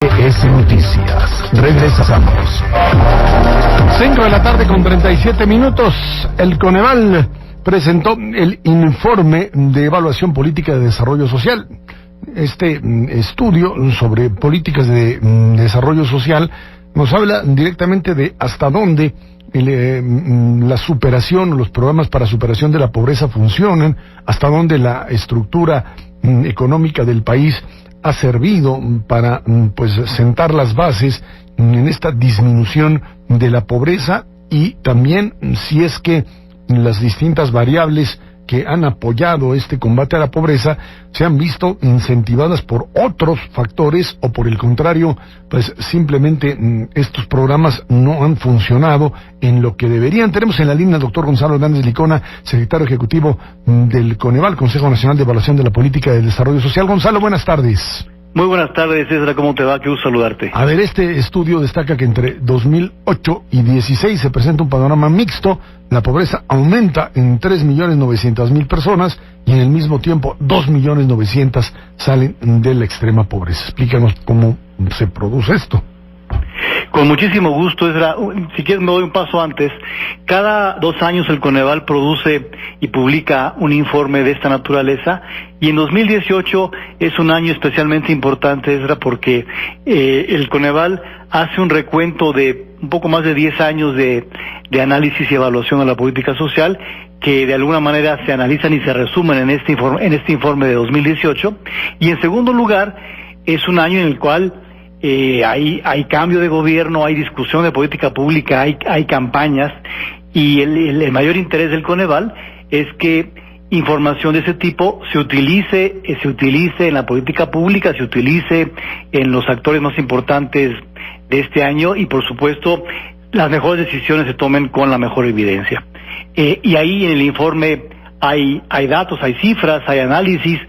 ES Noticias. Regresamos. 5 de la tarde con 37 minutos. El Coneval presentó el informe de evaluación política de desarrollo social. Este estudio sobre políticas de desarrollo social nos habla directamente de hasta dónde la superación, los programas para superación de la pobreza funcionan, hasta dónde la estructura económica del país ha servido para pues sentar las bases en esta disminución de la pobreza, y también si es que las distintas variables que han apoyado este combate a la pobreza se han visto incentivadas por otros factores, o por el contrario, pues simplemente estos programas no han funcionado en lo que deberían. Tenemos en la línea al doctor Gonzalo Hernández Licona, secretario ejecutivo del Coneval, Consejo Nacional de Evaluación de la Política de Desarrollo Social. Gonzalo, buenas tardes. Muy buenas tardes, César, ¿cómo te va? Qué gusto saludarte. A ver, este estudio destaca que entre 2008 y 2016 se presenta un panorama mixto. La pobreza aumenta en 3.900.000 personas y en el mismo tiempo 2.900.000 salen de la extrema pobreza. Explícanos cómo se produce esto. Con muchísimo gusto, Ezra. Si quieres me doy un paso antes. Cada 2 años el Coneval produce y publica un informe de esta naturaleza, y en 2018 es un año especialmente importante, Ezra, porque el Coneval hace un recuento de un poco más de 10 años de análisis y evaluación de la política social, que de alguna manera se analizan y se resumen en este informe de 2018. Y en segundo lugar, es un año en el cual hay cambio de gobierno, hay discusión de política pública, hay campañas, y el mayor interés del Coneval es que información de ese tipo se utilice en la política pública, se utilice en los actores más importantes de este año, y por supuesto las mejores decisiones se tomen con la mejor evidencia. Y ahí en el informe hay datos, hay cifras, hay análisis.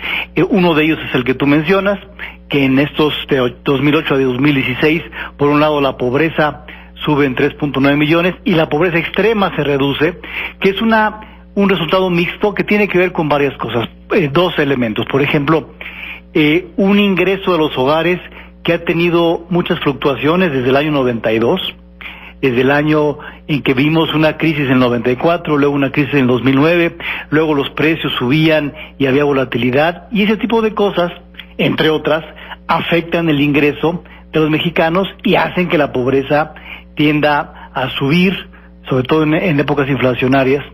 Uno de ellos es el que tú mencionas, que en estos de 2008 a 2016, por un lado la pobreza sube en 3.9 millones y la pobreza extrema se reduce, que es un resultado mixto que tiene que ver con varias cosas. 2 elementos. Por ejemplo, un ingreso de los hogares que ha tenido muchas fluctuaciones desde el año 92, desde el año en que vimos una crisis en el 94, luego una crisis en el 2009, luego los precios subían y había volatilidad, y ese tipo de cosas, entre otras, afectan el ingreso de los mexicanos y hacen que la pobreza tienda a subir, sobre todo en épocas inflacionarias.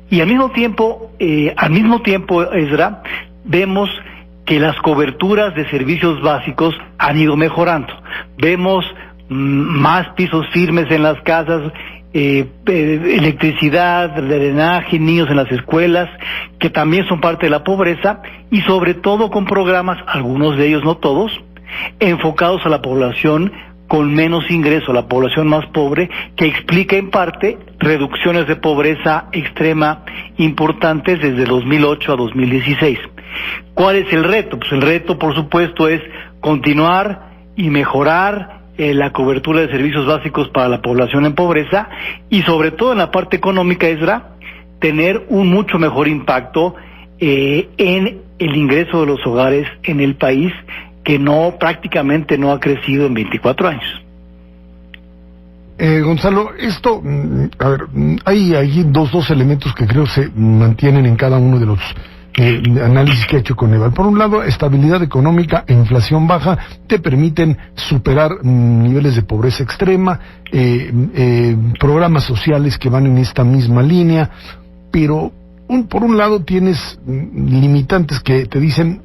Y al mismo tiempo, Ezra, vemos que las coberturas de servicios básicos han ido mejorando. Vemos más pisos firmes en las casas, electricidad, drenaje, niños en las escuelas, que también son parte de la pobreza, y sobre todo con programas, algunos de ellos, no todos, enfocados a la población con menos ingreso, la población más pobre, que explica en parte reducciones de pobreza extrema importantes desde 2008 a 2016. ¿Cuál es el reto? Pues el reto, por supuesto, es continuar y mejorar la cobertura de servicios básicos para la población en pobreza, y sobre todo en la parte económica, Ezra, tener un mucho mejor impacto en el ingreso de los hogares en el país, que prácticamente no ha crecido en 24 años. Gonzalo, esto, a ver, hay dos elementos que creo se mantienen en cada uno de los análisis que ha hecho Coneval. Por un lado, estabilidad económica e inflación baja te permiten superar niveles de pobreza extrema, programas sociales que van en esta misma línea, pero por un lado tienes limitantes que te dicen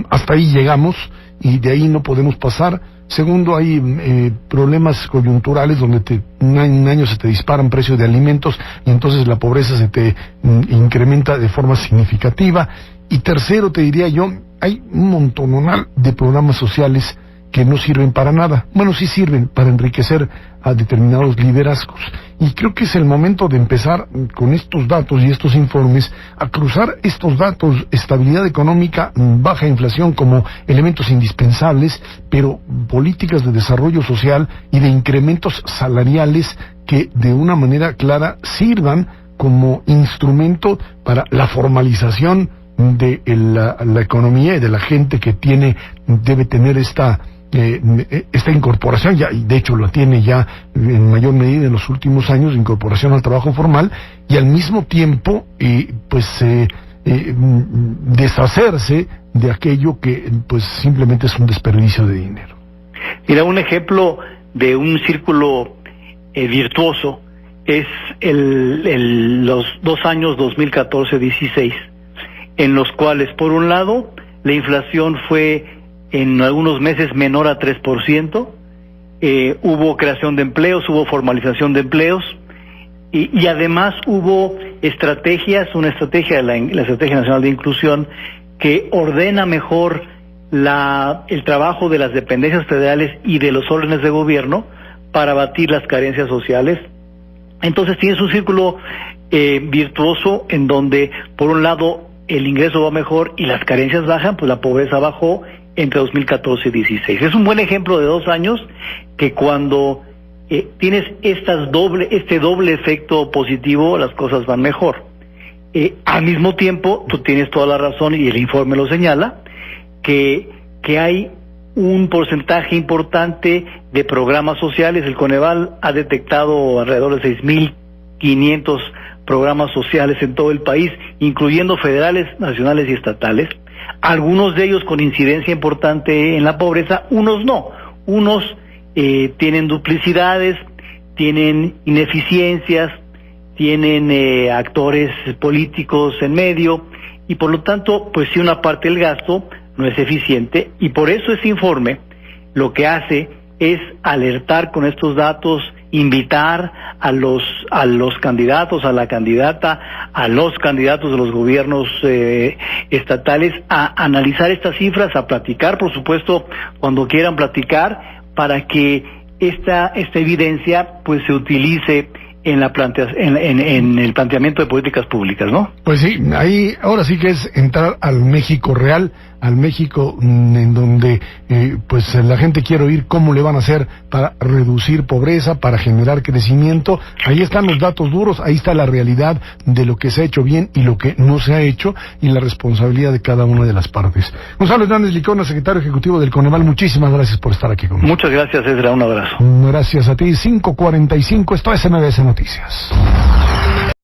hasta ahí llegamos y de ahí no podemos pasar. Segundo, hay problemas coyunturales donde un año se te disparan precios de alimentos y entonces la pobreza se te incrementa de forma significativa. Y tercero, te diría yo, hay un montonal de programas sociales que no sirven para nada. Bueno, sí sirven para enriquecer a determinados liderazgos. Y creo que es el momento de empezar con estos datos y estos informes a cruzar estos datos, estabilidad económica, baja inflación como elementos indispensables, pero políticas de desarrollo social y de incrementos salariales que de una manera clara sirvan como instrumento para la formalización de la economía y de la gente que debe tener esta esta incorporación, ya, y de hecho lo tiene ya en mayor medida en los últimos años, incorporación al trabajo formal, y al mismo tiempo, deshacerse de aquello que pues simplemente es un desperdicio de dinero. Mira, un ejemplo de un círculo virtuoso es los 2 años 2014-16, en los cuales, por un lado, la inflación fue en algunos meses menor a 3%, hubo creación de empleos, hubo formalización de empleos, y además hubo una estrategia, la Estrategia Nacional de Inclusión, que ordena mejor el trabajo de las dependencias federales y de los órdenes de gobierno para abatir las carencias sociales. Entonces tienes un círculo virtuoso en donde, por un lado, el ingreso va mejor y las carencias bajan, pues la pobreza bajó entre 2014 y 16. Es un buen ejemplo de 2 años que cuando tienes este doble efecto positivo, las cosas van mejor. Al mismo tiempo, tú tienes toda la razón, y el informe lo señala, que hay un porcentaje importante de programas sociales. El Coneval ha detectado alrededor de 6.500 programas sociales en todo el país, incluyendo federales, nacionales y estatales. Algunos de ellos con incidencia importante en la pobreza, unos no. Unos tienen duplicidades, tienen ineficiencias, tienen actores políticos en medio, y por lo tanto, pues sí, una parte del gasto no es eficiente, y por eso ese informe lo que hace es alertar con estos datos, invitar a los candidatos, a la candidata, a los candidatos de los gobiernos estatales a analizar estas cifras, a platicar, por supuesto, cuando quieran platicar, para que esta evidencia pues se utilice en el planteamiento de políticas públicas, ¿no? Pues sí, ahí ahora sí que es entrar al México real, al México en donde pues la gente quiere oír cómo le van a hacer para reducir pobreza, para generar crecimiento. Ahí están los datos duros, ahí está la realidad de lo que se ha hecho bien y lo que no se ha hecho, y la responsabilidad de cada una de las partes. Gonzalo Hernández Licona, secretario ejecutivo del Coneval, muchísimas gracias por estar aquí conmigo. Muchas gracias, Ezra, un abrazo. Gracias a ti. 5:45, esto es MBS Noticias.